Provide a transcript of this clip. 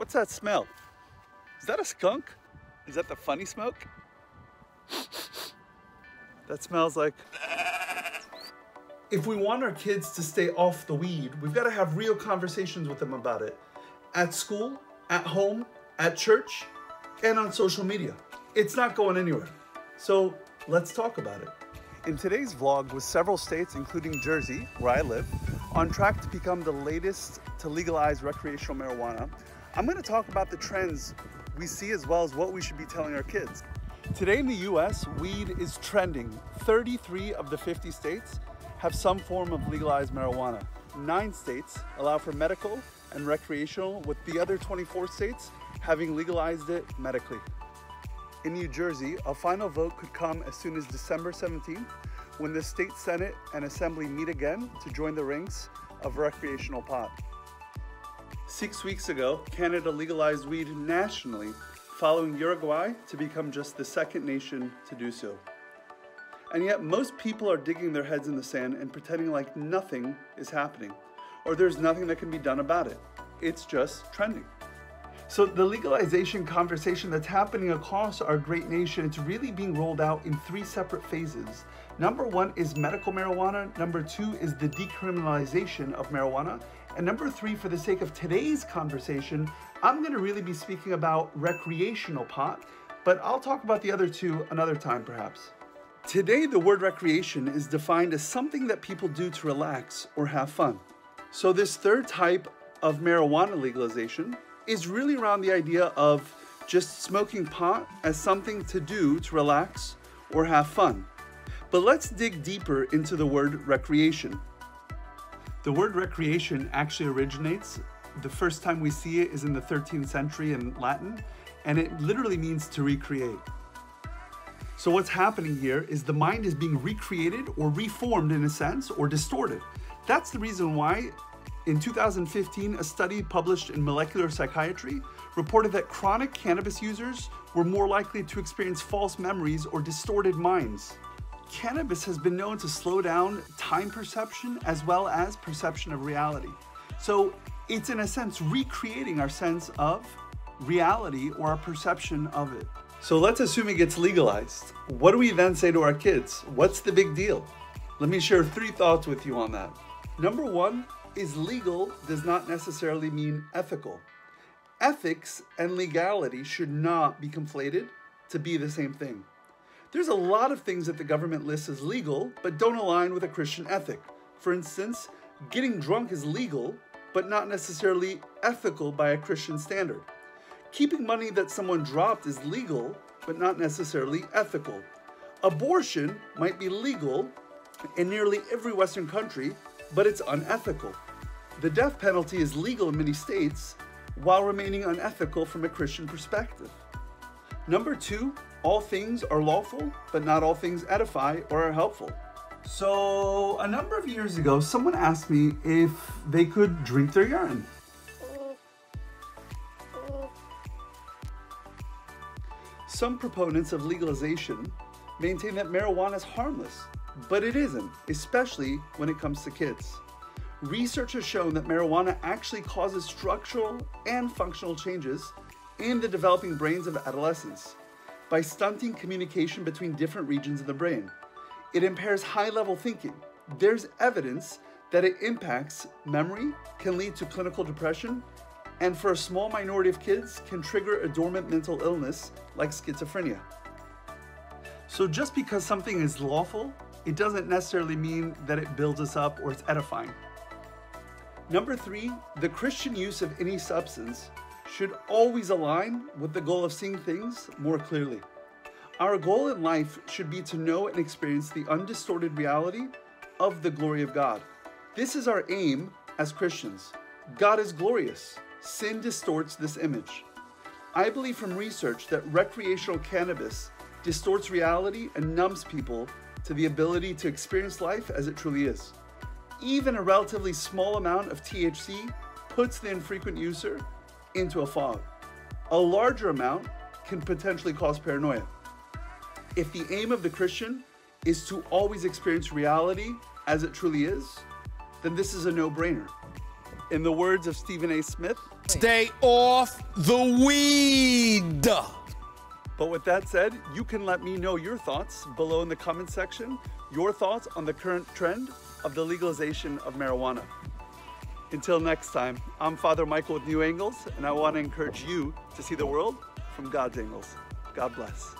What's that smell? Is that a skunk? Is that the funny smoke? That smells like... If we want our kids to stay off the weed, we've got to have real conversations with them about it. At school, at home, at church, and on social media. It's not going anywhere. So let's talk about it. In today's vlog, with several states, including Jersey, where I live, on track to become the latest to legalize recreational marijuana, I'm going to talk about the trends we see as well as what we should be telling our kids. Today in the US, weed is trending. 33 of the 50 states have some form of legalized marijuana. 9 states allow for medical and recreational, with the other 24 states having legalized it medically. In New Jersey, a final vote could come as soon as December 17th, when the state Senate and Assembly meet again to join the ranks of recreational pot. 6 weeks ago, Canada legalized weed nationally, following Uruguay to become just the second nation to do so. And yet most people are digging their heads in the sand and pretending like nothing is happening, or there's nothing that can be done about it. It's just trending. So the legalization conversation that's happening across our great nation, it's really being rolled out in 3 separate phases. Number 1 is medical marijuana. Number 2 is the decriminalization of marijuana. And number 3, for the sake of today's conversation, I'm going to really be speaking about recreational pot, but I'll talk about the other 2 another time perhaps. Today, the word recreation is defined as something that people do to relax or have fun. So this third type of marijuana legalization is really around the idea of just smoking pot as something to do to relax or have fun. But let's dig deeper into the word recreation. The word recreation actually originates, the first time we see it is in the 13th century in Latin, and it literally means to recreate. So what's happening here is the mind is being recreated or reformed in a sense, or distorted. That's the reason why in 2015, a study published in Molecular Psychiatry reported that chronic cannabis users were more likely to experience false memories or distorted minds. Cannabis has been known to slow down time perception as well as perception of reality. So it's in a sense recreating our sense of reality or our perception of it. So let's assume it gets legalized. What do we then say to our kids? What's the big deal? Let me share 3 thoughts with you on that. Number 1 is legal does not necessarily mean ethical. Ethics and legality should not be conflated to be the same thing. There's a lot of things that the government lists as legal, but don't align with a Christian ethic. For instance, getting drunk is legal, but not necessarily ethical by a Christian standard. Keeping money that someone dropped is legal, but not necessarily ethical. Abortion might be legal in nearly every Western country, but it's unethical. The death penalty is legal in many states, while remaining unethical from a Christian perspective. Number 2, all things are lawful, but not all things edify or are helpful. So a number of years ago, someone asked me if they could drink their urine. Some proponents of legalization maintain that marijuana is harmless, but it isn't, especially when it comes to kids. Research has shown that marijuana actually causes structural and functional changes in the developing brains of adolescents by stunting communication between different regions of the brain. It impairs high-level thinking. There's evidence that it impacts memory, can lead to clinical depression, and for a small minority of kids can trigger a dormant mental illness like schizophrenia. So just because something is lawful, it doesn't necessarily mean that it builds us up or it's edifying. Number 3, the Christian use of any substance should always align with the goal of seeing things more clearly. Our goal in life should be to know and experience the undistorted reality of the glory of God. This is our aim as Christians. God is glorious. Sin distorts this image. I believe from research that recreational cannabis distorts reality and numbs people to the ability to experience life as it truly is. Even a relatively small amount of THC puts the infrequent user into a fog. A larger amount can potentially cause paranoia. If the aim of the Christian is to always experience reality as it truly is, then this is a no-brainer. In the words of Stephen A. Smith, stay off the weed. But with that said, you can let me know your thoughts below in the comment section, your thoughts on the current trend of the legalization of marijuana. Until next time, I'm Father Michael with New Angles, and I want to encourage you to see the world from God's angles. God bless.